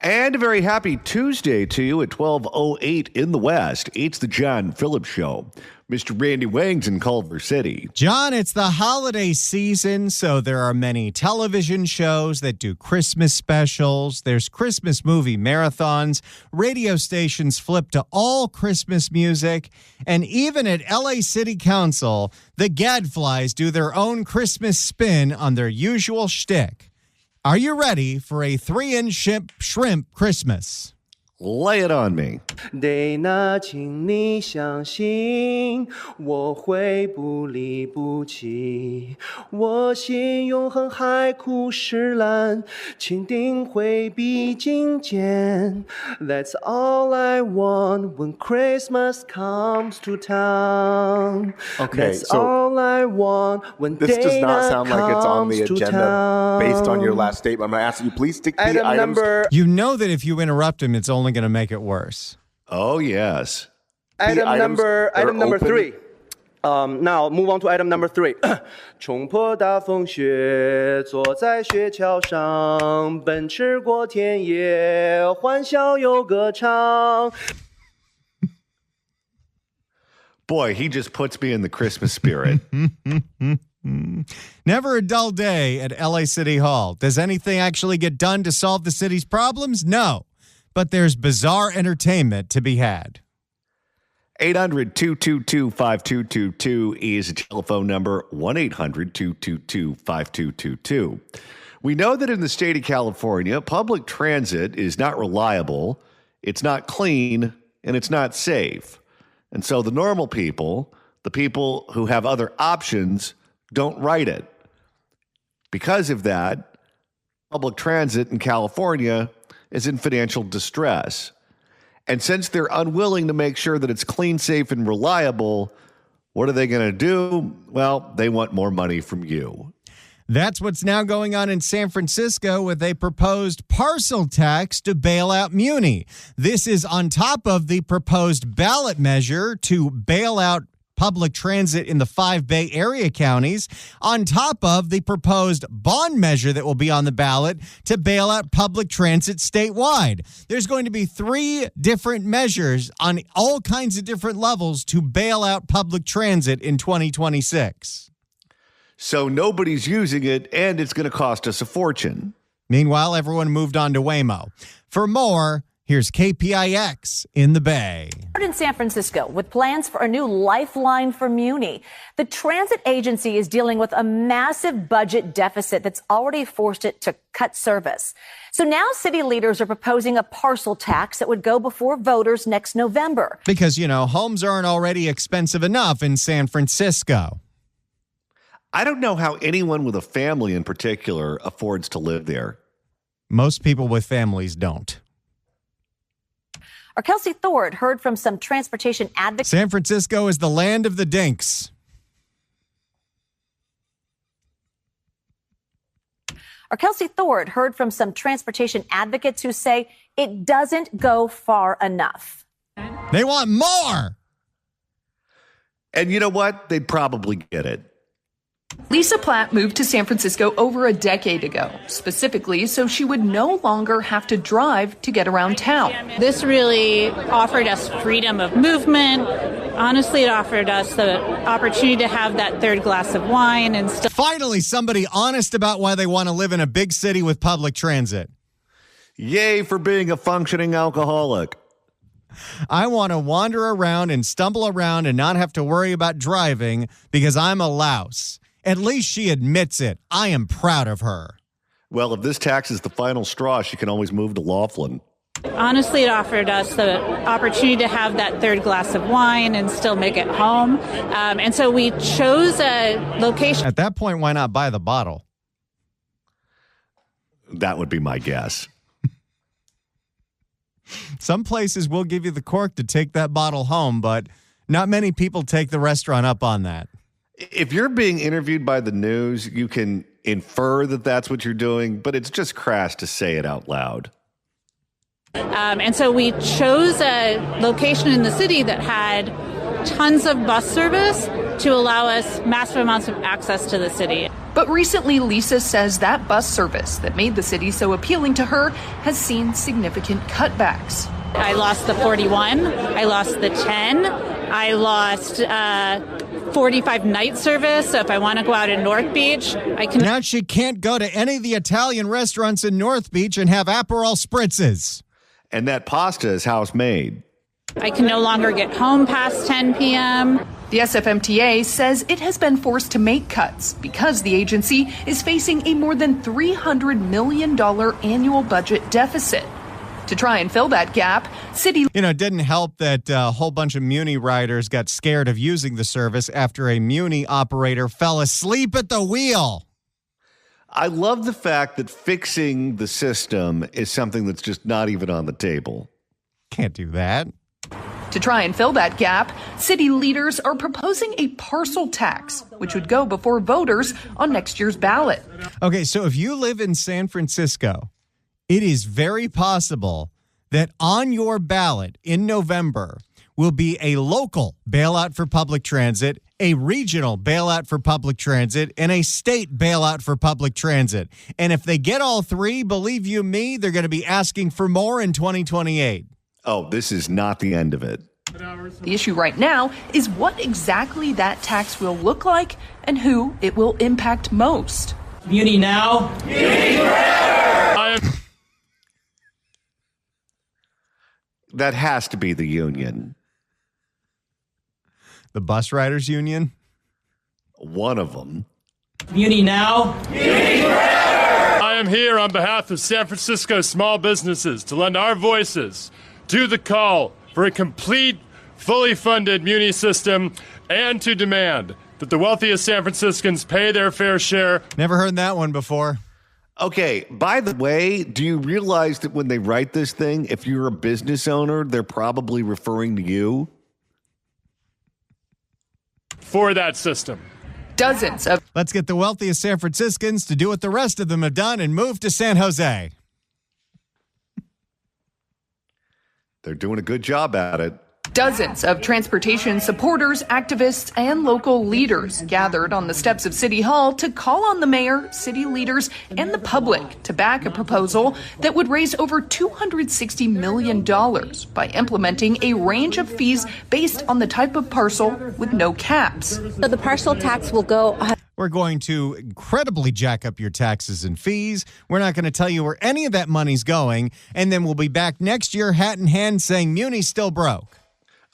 And a very happy Tuesday to you at 12:08 in the West. It's the John Phillips Show. Mr. Randy Wang's in Culver City. John, it's the holiday season, so there are many television shows that do Christmas specials. There's Christmas movie marathons. Radio stations flip to all Christmas music. And even at LA City Council, the Gadflies do their own Christmas spin on their usual shtick. Are you ready for a 3-inch shrimp Christmas? Lay it on me. 对那请你相信我会不离不弃我心永恒海枯石烂请定会必精简 That's all I want when Christmas comes to town Okay, That's so all I want when this does not sound like it's on the comes to agenda town. based on your last statement. I'm going to ask you, please stick to the Item items. number You know that if you interrupt him, it's only going to make it worse. Oh, yes. Item items number that are item number open. 3. Now move on to item number 3. 冲破大风雪，坐在雪橇上，奔驰过田野，欢笑又歌唱。 Boy, he just puts me in the Christmas spirit. Never a dull day at LA City Hall. Does anything actually get done to solve the city's problems? No. But there's bizarre entertainment to be had. 800-222-5222 is a telephone number, 1-800-222-5222. We know that in the state of California, public transit is not reliable, it's not clean, and it's not safe. And so the normal people, the people who have other options, don't ride it. Because of that, public transit in California is in financial distress. And since they're unwilling to make sure that it's clean, safe, and reliable, what are they going to do? Well, they want more money from you. That's what's now going on in San Francisco with a proposed parcel tax to bail out Muni. This is on top of the proposed ballot measure to bail out public transit in the 5 Bay Area counties, on top of the proposed bond measure that will be on the ballot to bail out public transit statewide. There's going to be 3 different measures on all kinds of different levels to bail out public transit in 2026. So nobody's using it, and it's going to cost us a fortune. Meanwhile, everyone moved on to Waymo. For more, here's KPIX in the Bay. In San Francisco, with plans for a new lifeline for Muni, the transit agency is dealing with a massive budget deficit that's already forced it to cut service. So now city leaders are proposing a parcel tax that would go before voters next November. Because, homes aren't already expensive enough in San Francisco. I don't know how anyone with a family in particular affords to live there. Most people with families don't. Our Kelsey Thord heard from some transportation advocates. San Francisco is the land of the dinks. Our Kelsey Thord heard from some transportation advocates who say it doesn't go far enough. They want more. And you know what? They'd probably get it. Lisa Platt moved to San Francisco over a decade ago, specifically so she would no longer have to drive to get around town. This really offered us freedom of movement. Honestly, it offered us the opportunity to have that third glass of wine and stuff. Finally, somebody honest about why they want to live in a big city with public transit. Yay for being a functioning alcoholic. I want to wander around and stumble around and not have to worry about driving because I'm a louse. At least she admits it. I am proud of her. Well, if this tax is the final straw, she can always move to Laughlin. Honestly, it offered us the opportunity to have that third glass of wine and still make it home. And so we chose a location. At that point, why not buy the bottle? That would be my guess. Some places will give you the cork to take that bottle home, but not many people take the restaurant up on that. If you're being interviewed by the news, you can infer that that's what you're doing, but it's just crass to say it out loud. And so we chose a location in the city that had tons of bus service to allow us massive amounts of access to the city. But recently, Lisa says that bus service that made the city so appealing to her has seen significant cutbacks. I lost the 41. I lost the 10. I lost 45 night service. So if I want to go out in North Beach, I can. Now she can't go to any of the Italian restaurants in North Beach and have Aperol spritzes. And that pasta is house made. I can no longer get home past 10 p.m. The SFMTA says it has been forced to make cuts because the agency is facing a more than $300 million annual budget deficit. To try and fill that gap, city... It didn't help that a whole bunch of Muni riders got scared of using the service after a Muni operator fell asleep at the wheel. I love the fact that fixing the system is something that's just not even on the table. Can't do that. To try and fill that gap, city leaders are proposing a parcel tax, which would go before voters on next year's ballot. Okay, so if you live in San Francisco, it is very possible that on your ballot in November will be a local bailout for public transit, a regional bailout for public transit, and a state bailout for public transit. And if they get all three, believe you me, they're going to be asking for more in 2028. Oh, this is not the end of it. The issue right now is what exactly that tax will look like and who it will impact most. Muni now. Muni forever. That has to be the union. The bus riders union? One of them. Muni now. Muni forever. I am here on behalf of San Francisco small businesses to lend our voices to the call for a complete, fully funded Muni system and to demand that the wealthiest San Franciscans pay their fair share. Never heard that one before. Okay, by the way, do you realize that when they write this thing, if you're a business owner, they're probably referring to you? For that system. Dozens of... Let's get the wealthiest San Franciscans to do what the rest of them have done and move to San Jose. They're doing a good job at it. Dozens of transportation supporters, activists, and local leaders gathered on the steps of City Hall to call on the mayor, city leaders, and the public to back a proposal that would raise over $260 million by implementing a range of fees based on the type of parcel with no caps. So the parcel tax will go... We're going to incredibly jack up your taxes and fees. We're not going to tell you where any of that money's going. And then we'll be back next year, hat in hand, saying Muni's still broke.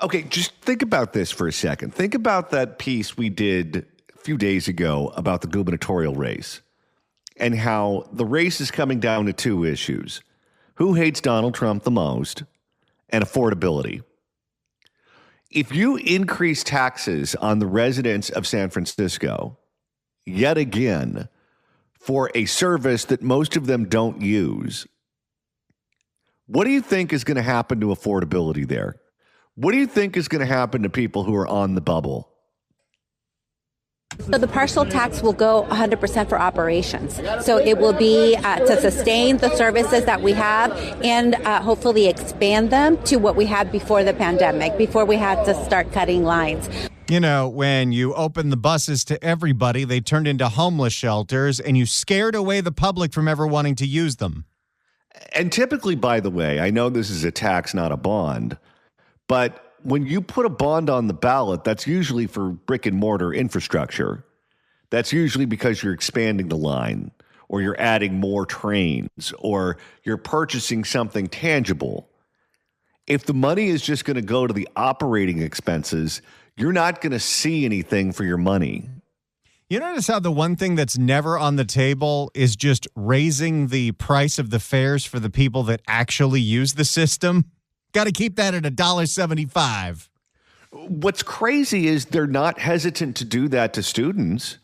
Okay, just think about this for a second. Think about that piece we did a few days ago about the gubernatorial race and how the race is coming down to two issues. Who hates Donald Trump the most and affordability. If you increase taxes on the residents of San Francisco, yet again, for a service that most of them don't use, what do you think is going to happen to affordability there? What do you think is going to happen to people who are on the bubble? So the parcel tax will go 100% for operations. So it will be to sustain the services that we have and hopefully expand them to what we had before the pandemic, before we had to start cutting lines. You know, when you opened the buses to everybody, they turned into homeless shelters and you scared away the public from ever wanting to use them. And typically, by the way, I know this is a tax, not a bond, but when you put a bond on the ballot, that's usually for brick and mortar infrastructure. That's usually because you're expanding the line or you're adding more trains or you're purchasing something tangible. If the money is just going to go to the operating expenses, you're not going to see anything for your money. You notice how the one thing that's never on the table is just raising the price of the fares for the people that actually use the system? Got to keep that at $1.75. What's crazy is they're not hesitant to do that to students,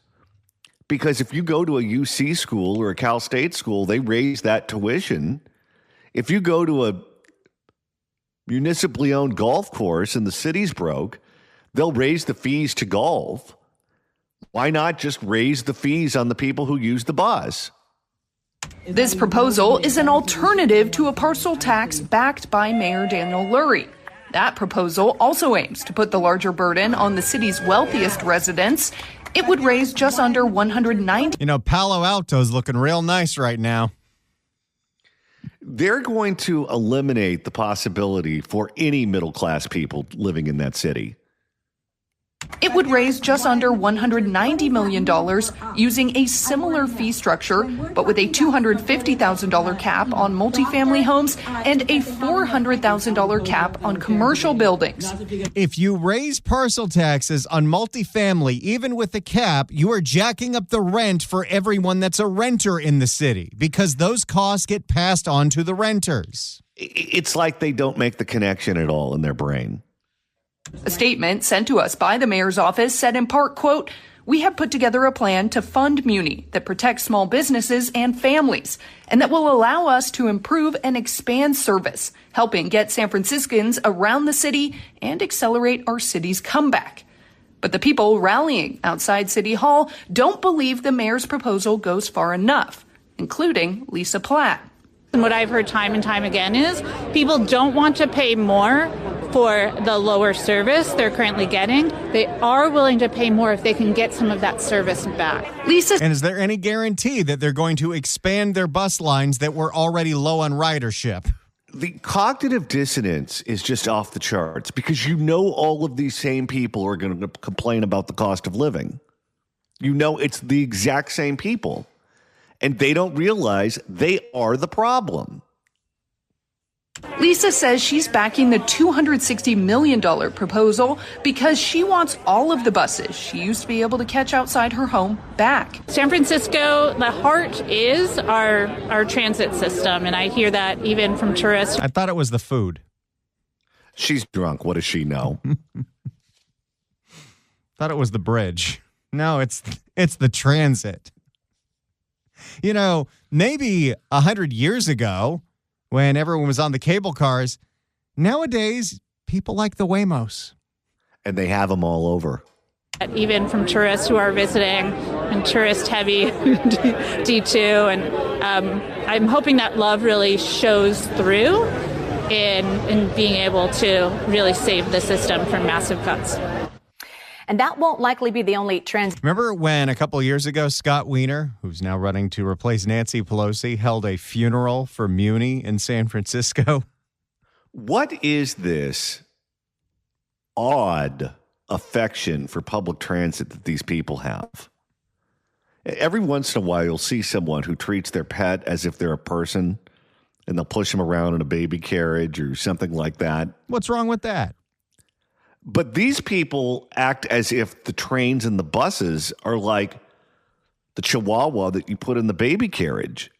because if you go to a UC school or a Cal State school, they raise that tuition. If you go to a municipally owned golf course and the city's broke, they'll raise the fees to golf. Why not just raise the fees on the people who use the bus? This proposal is an alternative to a parcel tax backed by Mayor Daniel Lurie. That proposal also aims to put the larger burden on the city's wealthiest residents It would raise just under 190. You know, Palo Alto's looking real nice right now. They're going to eliminate the possibility for any middle-class people living in that city. It would raise just under $190 million using a similar fee structure, but with a $250,000 cap on multifamily homes and a $400,000 cap on commercial buildings. If you raise parcel taxes on multifamily, even with the cap, you are jacking up the rent for everyone that's a renter in the city because those costs get passed on to the renters. It's like they don't make the connection at all in their brain. A statement sent to us by the mayor's office said in part, quote, "We have put together a plan to fund Muni that protects small businesses and families and that will allow us to improve and expand service, helping get San Franciscans around the city and accelerate our city's comeback." But the people rallying outside City Hall don't believe the mayor's proposal goes far enough, including Lisa Platt. And what I've heard time and time again is people don't want to pay more for the lower service they're currently getting. They are willing to pay more if they can get some of that service back. And is there any guarantee that they're going to expand their bus lines that were already low on ridership? The cognitive dissonance is just off the charts because you know all of these same people are going to complain about the cost of living. You know it's the exact same people. And they don't realize they are the problem. Lisa says she's backing the $260 million proposal because she wants all of the buses she used to be able to catch outside her home back. San Francisco, the heart is our transit system, and I hear that even from tourists. I thought it was the food. She's drunk. What does she know? Thought it was the bridge. No, it's the transit. You know, maybe 100 years ago, when everyone was on the cable cars, nowadays, people like the Waymos. And they have them all over. Even from tourists who are visiting and tourist-heavy D2. And I'm hoping that love really shows through in being able to really save the system from massive cuts. And that won't likely be the only Remember when a couple years ago, Scott Wiener, who's now running to replace Nancy Pelosi, held a funeral for Muni in San Francisco? What is this odd affection for public transit that these people have? Every once in a while, you'll see someone who treats their pet as if they're a person, and they'll push them around in a baby carriage or something like that. What's wrong with that? But these people act as if the trains and the buses are like the chihuahua that you put in the baby carriage.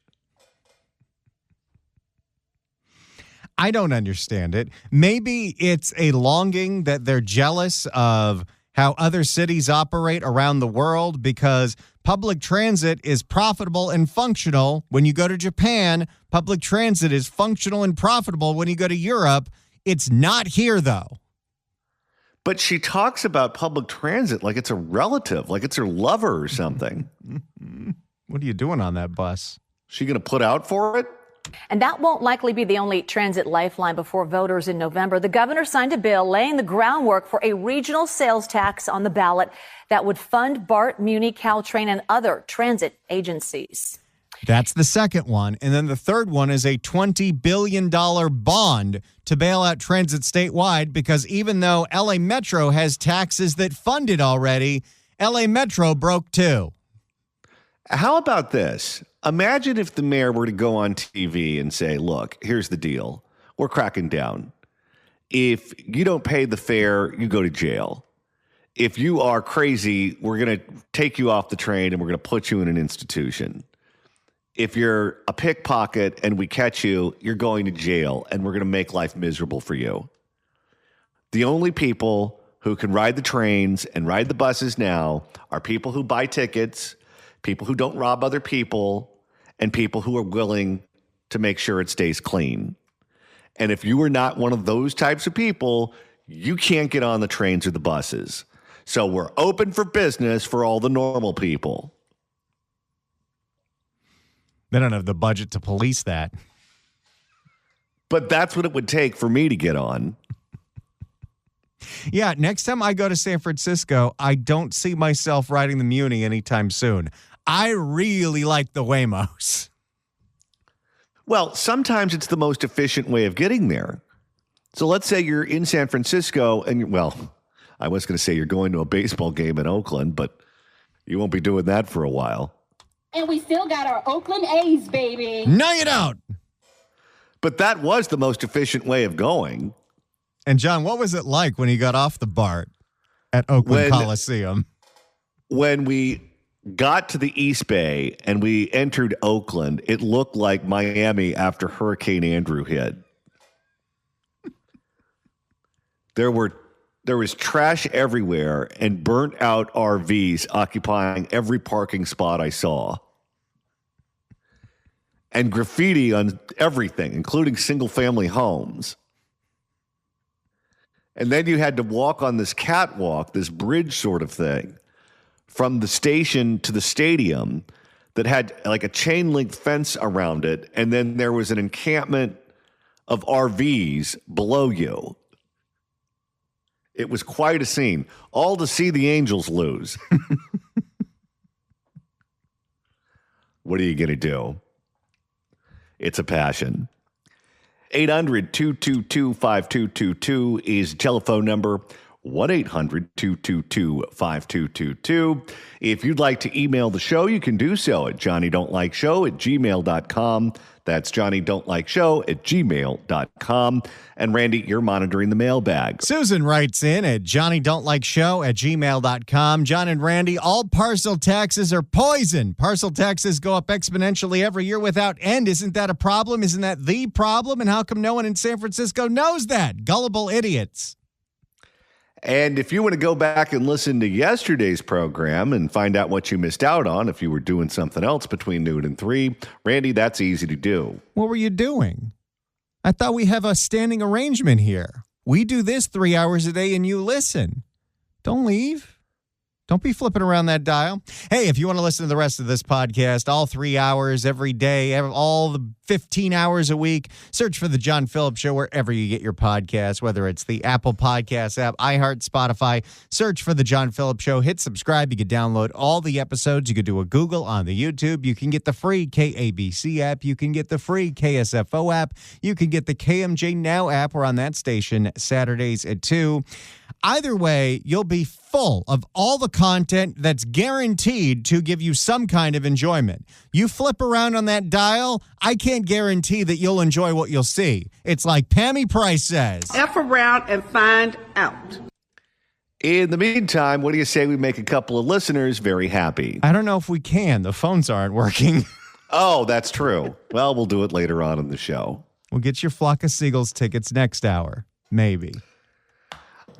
I don't understand it. Maybe it's a longing that they're jealous of how other cities operate around the world because public transit is profitable and functional when you go to Japan. Public transit is functional and profitable when you go to Europe. It's not here, though. But she talks about public transit like it's a relative, like it's her lover or something. What are you doing on that bus? She going to put out for it? And that won't likely be the only transit lifeline before voters in November. The governor signed a bill laying the groundwork for a regional sales tax on the ballot that would fund BART, Muni, Caltrain, and other transit agencies. That's the second one. And then the third one is a $20 billion bond to bail out transit statewide because even though LA Metro has taxes that fund it already, LA Metro broke too. How about this? Imagine if the mayor were to go on TV and say, look, here's the deal. We're cracking down. If you don't pay the fare, you go to jail. If you are crazy, we're going to take you off the train and we're going to put you in an institution. If you're a pickpocket and we catch you, you're going to jail and we're going to make life miserable for you. The only people who can ride the trains and ride the buses now are people who buy tickets, people who don't rob other people, and people who are willing to make sure it stays clean. And if you are not one of those types of people, you can't get on the trains or the buses. So we're open for business for all the normal people. They don't have the budget to police that. But that's what it would take for me to get on. Yeah, next time I go to San Francisco, I don't see myself riding the Muni anytime soon. I really like the Waymos. Well, sometimes it's the most efficient way of getting there. So let's say you're in San Francisco and, well, I was going to say you're going to a baseball game in Oakland, but you won't be doing that for a while. And we still got our Oakland A's, baby. No, you don't. But that was the most efficient way of going. And John, what was it like when you got off the BART at Oakland Coliseum? When we got to the East Bay and we entered Oakland, it looked like Miami after Hurricane Andrew hit. There was trash everywhere and burnt out RVs occupying every parking spot I saw. And graffiti on everything, including single-family homes. And then you had to walk on this catwalk, this bridge sort of thing, from the station to the stadium that had like a chain link fence around it. And then there was an encampment of RVs below you. It was quite a scene, all to see the Angels lose. What are you going to do? It's a passion. 800-222-5222 is telephone number. 1-800-222-5222. If you'd like to email the show, you can do so at johnnydon'tlikeshow@gmail.com. That's johnnydon'tlikeshow@gmail.com. And Randy, you're monitoring the mailbag. Susan writes in at johnnydon'tlikeshow@gmail.com. John and Randy, all parcel taxes are poison. Parcel taxes go up exponentially every year without end. Isn't that a problem? Isn't that the problem? And how come no one in San Francisco knows that? Gullible idiots. And if you want to go back and listen to yesterday's program and find out what you missed out on if you were doing something else between noon and 3, Randy, that's easy to do. What were you doing? I thought we have a standing arrangement here. We do this 3 hours a day and you listen. Don't leave. Don't be flipping around that dial. Hey, if you want to listen to the rest of this podcast, all 3 hours every day, all the 15 hours a week, search for The John Phillips Show wherever you get your podcasts, whether it's the Apple Podcast app, iHeart, Spotify. Search for The John Phillips Show. Hit subscribe. You can download all the episodes. You can do a Google on the YouTube. You can get the free KABC app. You can get the free KSFO app. You can get the KMJ Now app. We're on that station Saturdays at 2. Either way, you'll be full of all the content that's guaranteed to give you some kind of enjoyment. You flip around on that dial, I can't guarantee that you'll enjoy what you'll see. It's like Pammy Price says. F around and find out. In the meantime, what do you say we make a couple of listeners very happy? I don't know if we can. The phones aren't working. Oh, that's true. Well, we'll do it later on in the show. We'll get your Flock of Seagulls tickets next hour. Maybe.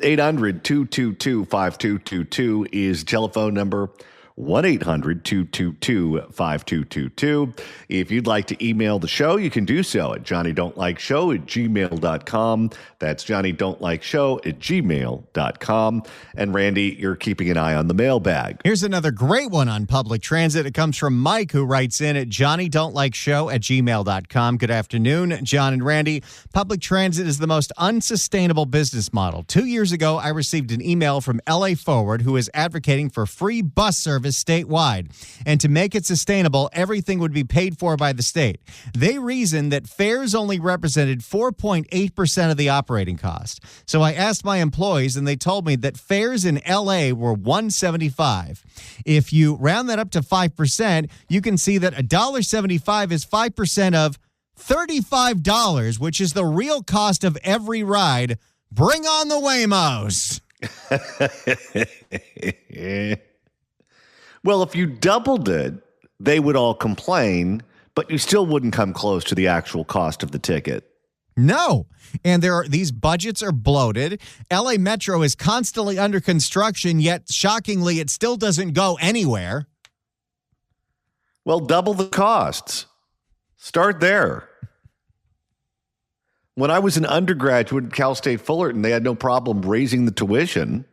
800-222-5222 is telephone number. 1-800-222-5222. If you'd like to email the show, you can do so at johnnydon'tlikeshow@gmail.com. That's johnnydon'tlikeshow@gmail.com. And Randy, you're keeping an eye on the mailbag. Here's another great one on public transit. It comes from Mike, who writes in at johnnydon'tlikeshow@gmail.com. Good afternoon, John and Randy. Public transit is the most unsustainable business model. 2 years ago, I received an email from LA Forward, who is advocating for free bus service statewide. And to make it sustainable, everything would be paid for by the state. They reasoned that fares only represented 4.8% of the operating cost. So I asked my employees, and they told me that fares in LA were $1.75. If you round that up to 5%, you can see that $1.75 is 5% of $35, which is the real cost of every ride. Bring on the Waymos. Well, if you doubled it, they would all complain, but you still wouldn't come close to the actual cost of the ticket. No. And these budgets are bloated. LA Metro is constantly under construction, yet shockingly, it still doesn't go anywhere. Well, double the costs. Start there. When I was an undergraduate at Cal State Fullerton, they had no problem raising the tuition.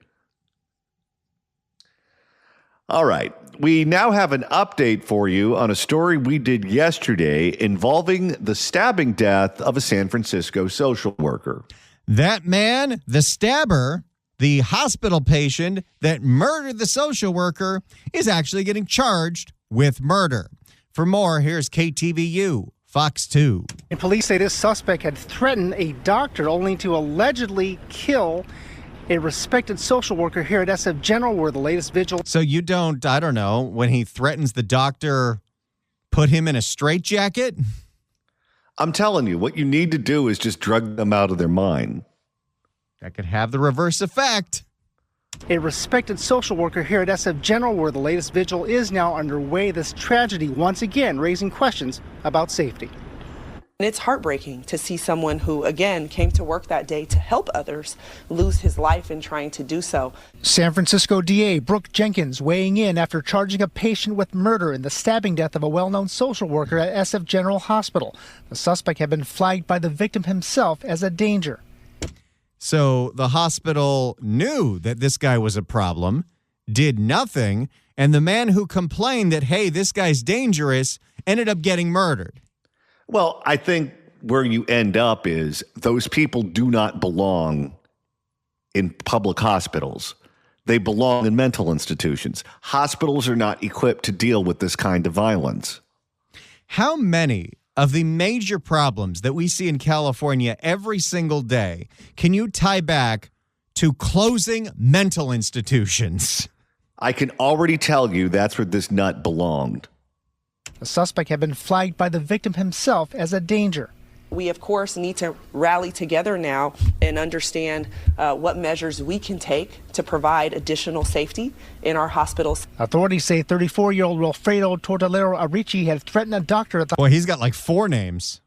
All right. We now have an update for you on a story we did yesterday involving the stabbing death of a San Francisco social worker. That man, the stabber, the hospital patient that murdered the social worker is actually getting charged with murder. For more, here's KTVU, Fox 2. And police say this suspect had threatened a doctor only to allegedly kill a respected social worker here at SF General, where the latest vigil. So you don't, I don't know, when he threatens the doctor, put him in a straitjacket? I'm telling you, what you need to do is just drug them out of their mind. That could have the reverse effect. A respected social worker here at SF General, where the latest vigil is now underway. This tragedy once again raising questions about safety. And it's heartbreaking to see someone who, again, came to work that day to help others lose his life in trying to do so. San Francisco DA Brooke Jenkins weighing in after charging a patient with murder in the stabbing death of a well-known social worker at SF General Hospital. The suspect had been flagged by the victim himself as a danger. So the hospital knew that this guy was a problem, did nothing, and the man who complained that, hey, this guy's dangerous, ended up getting murdered. Well, I think where you end up is those people do not belong in public hospitals. They belong in mental institutions. Hospitals are not equipped to deal with this kind of violence. How many of the major problems that we see in California every single day can you tie back to closing mental institutions? I can already tell you that's where this nut belonged. The suspect had been flagged by the victim himself as a danger. We, of course, need to rally together now and understand what measures we can take to provide additional safety in our hospitals. Authorities say 34-year-old Wilfredo Tortolero Arichi had threatened a doctor at the... Boy, he's got like 4 names.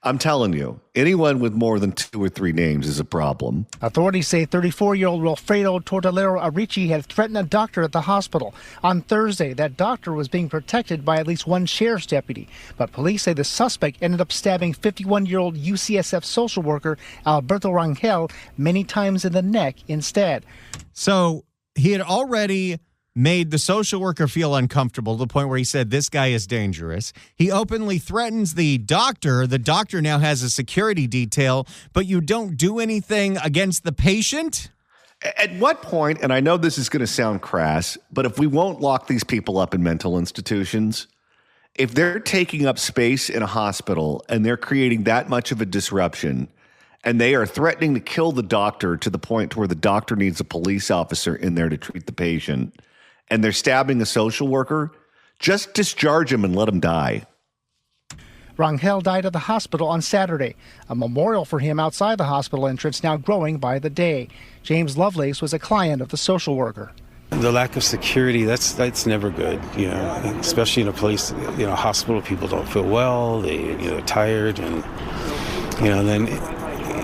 I'm telling you, anyone with more than 2 or 3 names is a problem. Authorities say 34-year-old Wilfredo Tortolero Arichi had threatened a doctor at the hospital. On Thursday, that doctor was being protected by at least one sheriff's deputy. But police say the suspect ended up stabbing 51-year-old UCSF social worker Alberto Rangel many times in the neck instead. So he had already made the social worker feel uncomfortable to the point where he said, this guy is dangerous. He openly threatens the doctor. The doctor now has a security detail, but you don't do anything against the patient? At what point, and I know this is going to sound crass, but if we won't lock these people up in mental institutions, if they're taking up space in a hospital and they're creating that much of a disruption and they are threatening to kill the doctor to the point where the doctor needs a police officer in there to treat the patient, and they're stabbing a social worker, just discharge him and let him die. Rangel died at the hospital on Saturday. A memorial for him outside the hospital entrance now growing by the day. James Lovelace was a client of the social worker. The lack of security, that's never good, especially in a place, hospital people don't feel well, they're tired, and, then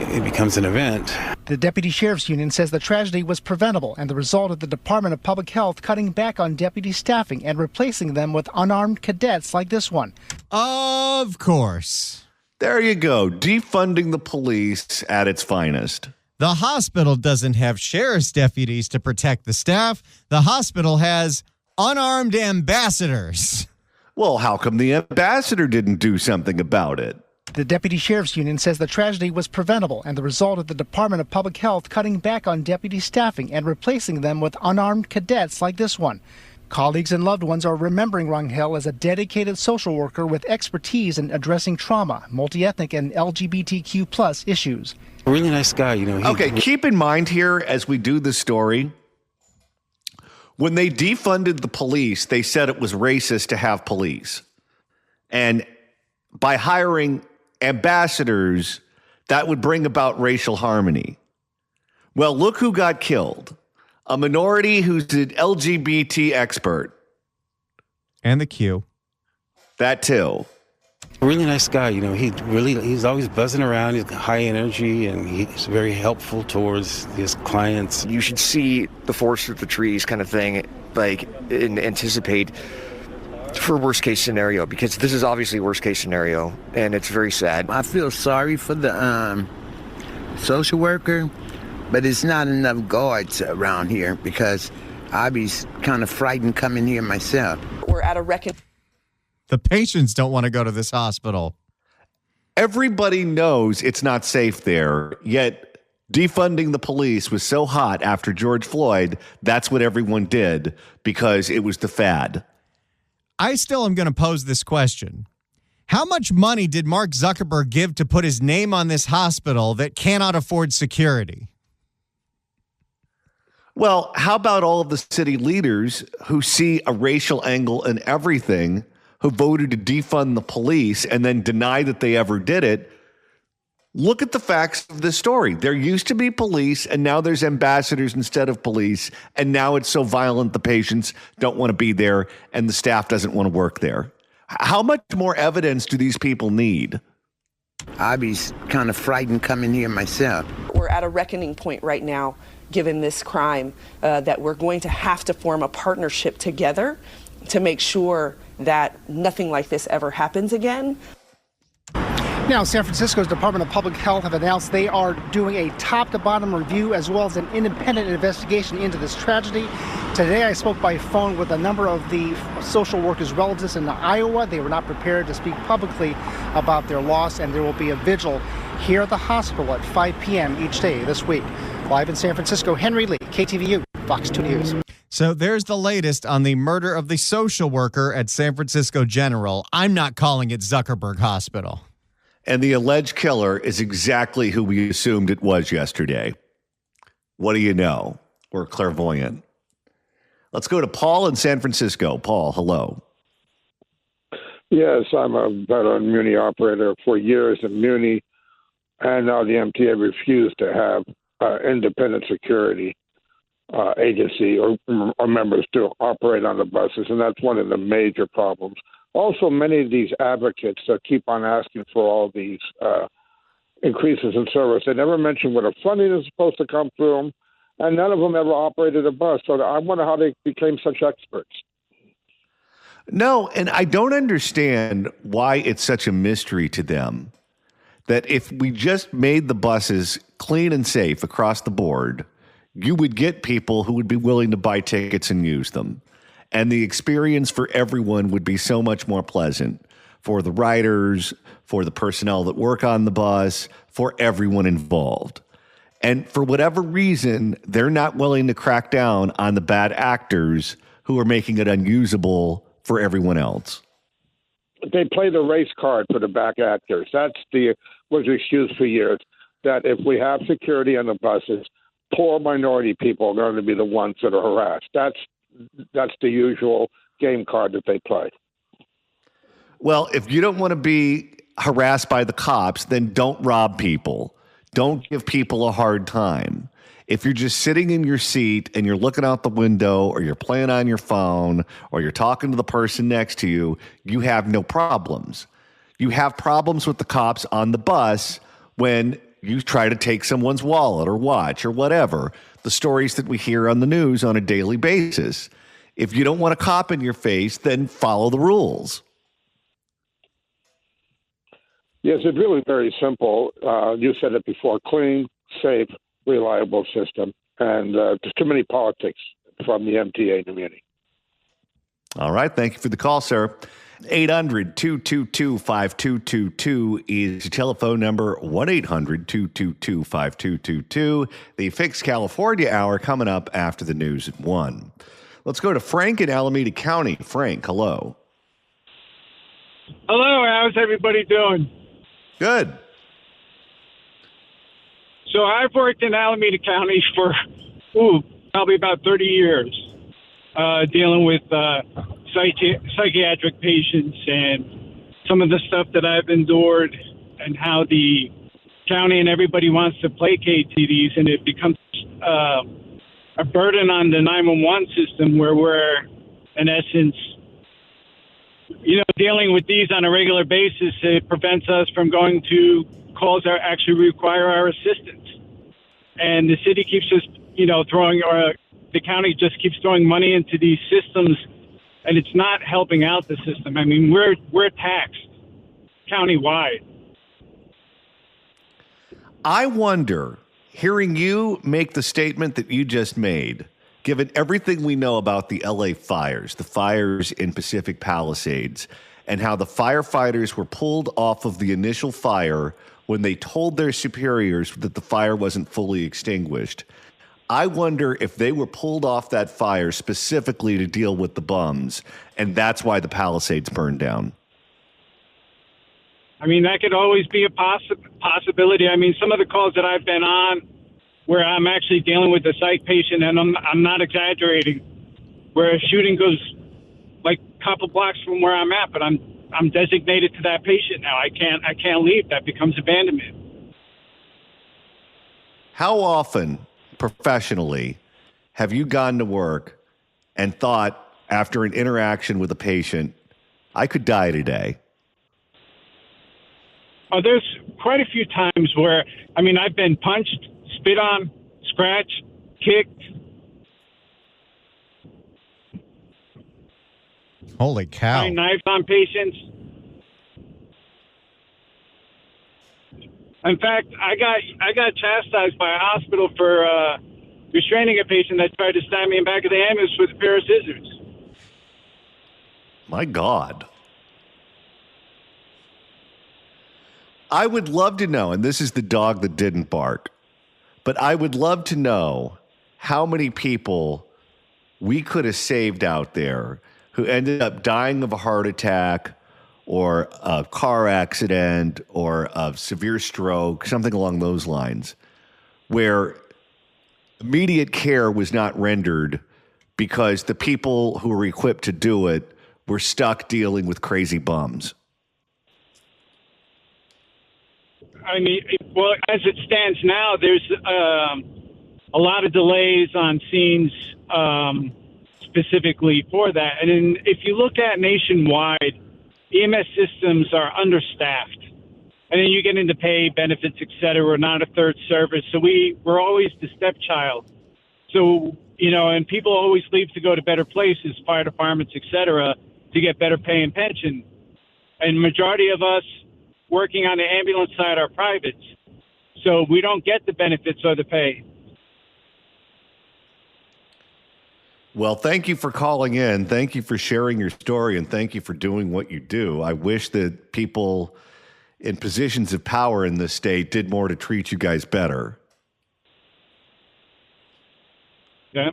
it becomes an event. The Deputy Sheriff's Union says the tragedy was preventable and the result of the Department of Public Health cutting back on deputy staffing and replacing them with unarmed cadets like this one. Of course. There you go. Defunding the police at its finest. The hospital doesn't have sheriff's deputies to protect the staff. The hospital has unarmed ambassadors. Well, how come the ambassador didn't do something about it? The Deputy Sheriff's Union says the tragedy was preventable and the result of the Department of Public Health cutting back on deputy staffing and replacing them with unarmed cadets like this one. Colleagues and loved ones are remembering Rangel as a dedicated social worker with expertise in addressing trauma, multi-ethnic, and LGBTQ plus issues. A really nice guy, Okay, keep in mind here as we do this story, when they defunded the police, they said it was racist to have police. And by hiring ambassadors, that would bring about racial harmony. Well, look who got killed. A minority who's an LGBT expert. And the Q. That too. A really nice guy, he's always buzzing around, he's got high energy, and he's very helpful towards his clients. You should see the forest of the trees kind of thing, and anticipate for worst case scenario, because this is obviously worst case scenario, and it's very sad. I feel sorry for the social worker, but it's not enough guards around here because I'd be kind of frightened coming here myself. We're at a The patients don't want to go to this hospital. Everybody knows it's not safe there, yet Defunding the police was so hot after George Floyd, that's what everyone did because it was the fad. I still am going to pose this question. How much money did Mark Zuckerberg give to put his name on this hospital that cannot afford security? Well, how about all of the city leaders who see a racial angle in everything, who voted to defund the police and then deny that they ever did it? Look at the facts of the story. There used to be police, and now there's ambassadors instead of police, and now it's so violent the patients don't want to be there and the staff doesn't want to work there. How much more evidence do these people need? I'd be kind of frightened coming here myself. We're at a reckoning point right now, given this crime, that we're going to have to form a partnership together to make sure that nothing like this ever happens again. Now, San Francisco's Department of Public Health have announced they are doing a top-to-bottom review as well as an independent investigation into this tragedy. Today, I spoke by phone with a number of the social workers' relatives in Iowa. They were not prepared to speak publicly about their loss, and there will be a vigil here at the hospital at 5 p.m. each day this week. Live in San Francisco, Henry Lee, KTVU, Fox 2 News. So there's the latest on the murder of the social worker at San Francisco General. I'm not calling it Zuckerberg Hospital. And the alleged killer is exactly who we assumed it was yesterday. What do you know? We're clairvoyant. Let's go to Paul in San Francisco. Paul, hello. Yes, I'm a veteran Muni operator for years in Muni, and now the MTA refused to have independent security agency or members to operate on the buses, and that's one of the major problems. Also, many of these advocates keep on asking for all these increases in service. They never mention where the funding is supposed to come from, and none of them ever operated a bus. So I wonder how they became such experts. No, and I don't understand why it's such a mystery to them that if we just made the buses clean and safe across the board, you would get people who would be willing to buy tickets and use them. And the experience for everyone would be so much more pleasant for the riders, for the personnel that work on the bus, for everyone involved. And for whatever reason, they're not willing to crack down on the bad actors who are making it unusable for everyone else. They play the race card for the back actors. That's was excused for years, that if we have security on the buses, poor minority people are going to be the ones that are harassed. That's the usual game card that they play. Well, if you don't want to be harassed by the cops, then don't rob people. Don't give people a hard time. If you're just sitting in your seat and you're looking out the window or you're playing on your phone or you're talking to the person next to you, you have no problems. You have problems with the cops on the bus when you try to take someone's wallet or watch or whatever. The stories that we hear on the news on a daily basis. If you don't want a cop in your face, then follow the rules. Yes, it's really very simple. You said it before: clean, safe, reliable system. And there's too many politics from the MTA community. All right. Thank you for the call, sir. 800-222-5222 is the telephone number. 1-800-222-5222. The Fix California Hour coming up after the news at 1. Let's go to Frank in Alameda County. Frank, hello. Hello. How's everybody doing? Good. So I've worked in Alameda County for probably about 30 years, dealing with psychiatric patients and some of the stuff that I've endured and how the county and everybody wants to placate to these, and it becomes a burden on the 911 system where we're, in essence, dealing with these on a regular basis. It prevents us from going to calls that actually require our assistance. And the city keeps just, throwing, or the county just keeps throwing money into these systems, and it's not helping out the system. I mean, we're taxed countywide. I wonder, hearing you make the statement that you just made, given everything we know about the LA fires, the fires in Pacific Palisades, and how the firefighters were pulled off of the initial fire when they told their superiors that the fire wasn't fully extinguished. I wonder if they were pulled off that fire specifically to deal with the bums, and that's why the Palisades burned down. I mean, that could always be a possibility. I mean, some of the calls that I've been on where I'm actually dealing with a psych patient, and I'm not exaggerating, where a shooting goes like a couple blocks from where I'm at, but I'm designated to that patient now. I can't leave. That becomes abandonment. How often, professionally, have you gone to work and thought, after an interaction with a patient, I could die today? Oh, there's quite a few times where, I mean, I've been punched, spit on, scratched, kicked. Holy cow. Knives on patients. In fact, I got chastised by a hospital for restraining a patient that tried to stab me in the back of the ambulance with a pair of scissors. My God. I would love to know, and this is the dog that didn't bark, but I would love to know how many people we could have saved out there who ended up dying of a heart attack or a car accident or a severe stroke, something along those lines, where immediate care was not rendered because the people who were equipped to do it were stuck dealing with crazy bums. I mean, well, as it stands now, there's a lot of delays on scenes specifically for that. And if you look at nationwide, EMS systems are understaffed. And then you get into pay, benefits, et cetera. We're not a third service. So we're always the stepchild. So, you know, and people always leave to go to better places, fire departments, et cetera, to get better pay and pension. And majority of us working on the ambulance side are privates. So we don't get the benefits or the pay. Well, thank you for calling in. Thank you for sharing your story, and thank you for doing what you do. I wish that people in positions of power in this state did more to treat you guys better. Yeah.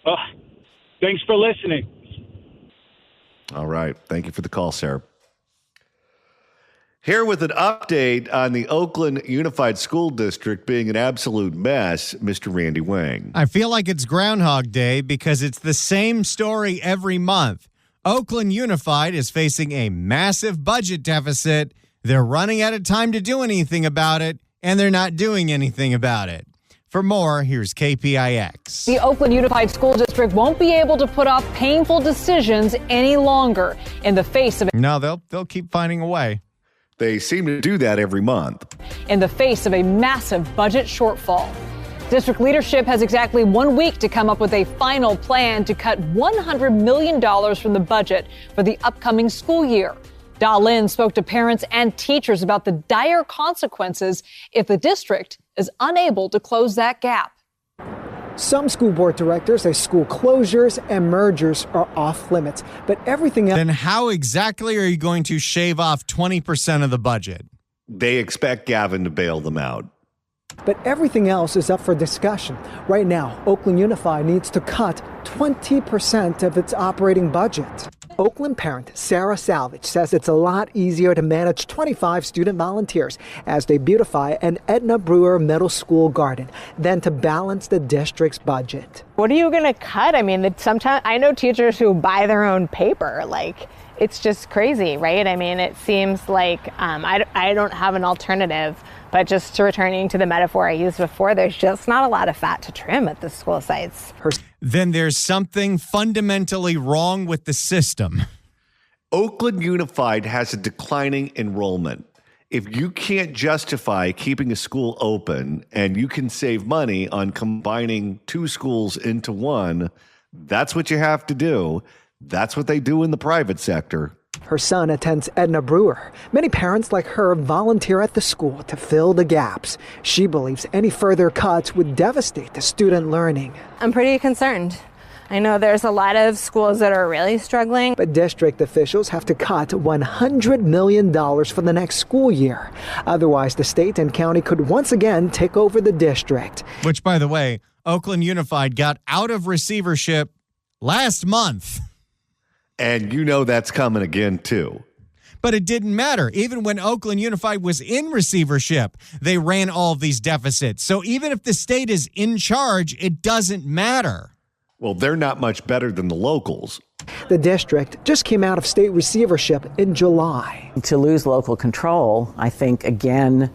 Well, thanks for listening. All right. Thank you for the call, Sarah. Here with an update on the Oakland Unified School District being an absolute mess, Mr. Randy Wang. I feel like it's Groundhog Day because it's the same story every month. Oakland Unified is facing a massive budget deficit. They're running out of time to do anything about it, and they're not doing anything about it. For more, here's KPIX. The Oakland Unified School District won't be able to put off painful decisions any longer in the face of No, they'll keep finding a way. They seem to do that every month. In the face of a massive budget shortfall. District leadership has exactly 1 week to come up with a final plan to cut $100 million from the budget for the upcoming school year. Da Lin spoke to parents and teachers about the dire consequences if the district is unable to close that gap. Some school board directors say school closures and mergers are off limits, but everything else. Then how exactly are you going to shave off 20% of the budget? They expect Gavin to bail them out. But everything else is up for discussion. Right now, Oakland Unified needs to cut 20% of its operating budget. Oakland parent Sarah Salvage says it's a lot easier to manage 25 student volunteers as they beautify an Edna Brewer Middle School garden than to balance the district's budget. What are you going to cut? I mean, sometimes I know teachers who buy their own paper. Like, it's just crazy, right? I mean, it seems like I don't have an alternative. But just to returning to the metaphor I used before, there's just not a lot of fat to trim at the school sites. Then there's something fundamentally wrong with the system. Oakland Unified has a declining enrollment. If you can't justify keeping a school open and you can save money on combining two schools into one, that's what you have to do. That's what they do in the private sector. Her son attends Edna Brewer. Many parents like her volunteer at the school to fill the gaps. She believes any further cuts would devastate the student learning. I'm pretty concerned. I know there's a lot of schools that are really struggling. But district officials have to cut $100 million for the next school year. Otherwise, the state and county could once again take over the district. Which, by the way, Oakland Unified got out of receivership last month. And you know that's coming again, too. But it didn't matter. Even when Oakland Unified was in receivership, they ran all of these deficits. So even if the state is in charge, it doesn't matter. Well, they're not much better than the locals. The district just came out of state receivership in July. To lose local control, I think, again,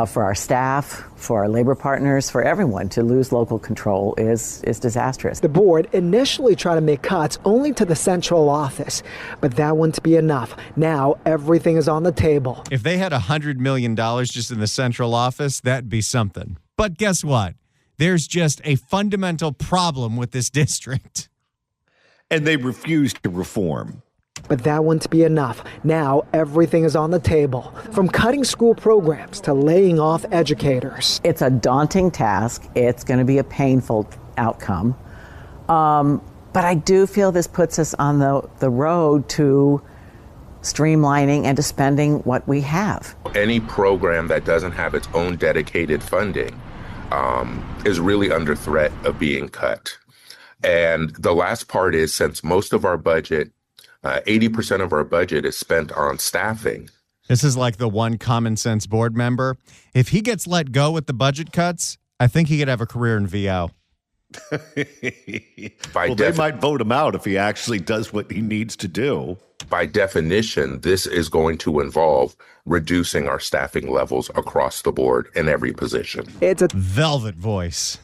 for our staff, for our labor partners, for everyone, to lose local control is disastrous. The board initially tried to make cuts only to the central office, but that wouldn't be enough. Now everything is on the table. If they had $100 million just in the central office, that'd be something. But guess what? There's just a fundamental problem with this district. And they refuse to reform. But that wouldn't be enough. Now everything is on the table, from cutting school programs to laying off educators. It's a daunting task. It's going to be a painful outcome. But I do feel this puts us on the road to streamlining and to spending what we have. Any program that doesn't have its own dedicated funding is really under threat of being cut. And the last part is, since most of our budget, 80% of our budget is spent on staffing. This is like the one common sense board member. If he gets let go with the budget cuts, I think he could have a career in VO. They might vote him out if he actually does what he needs to do. By definition, this is going to involve reducing our staffing levels across the board in every position. It's a velvet voice.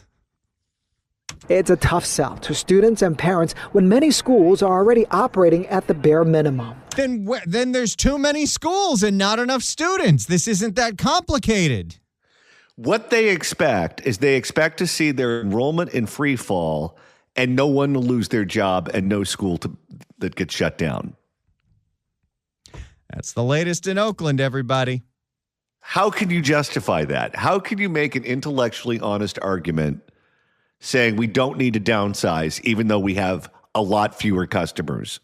It's a tough sell to students and parents when many schools are already operating at the bare minimum. Then there's too many schools and not enough students. This isn't that complicated. What they expect is they expect to see their enrollment in free fall and no one to lose their job and no school that gets shut down. That's the latest in Oakland, everybody. How can you justify that? How can you make an intellectually honest argument saying we don't need to downsize even though we have a lot fewer customers?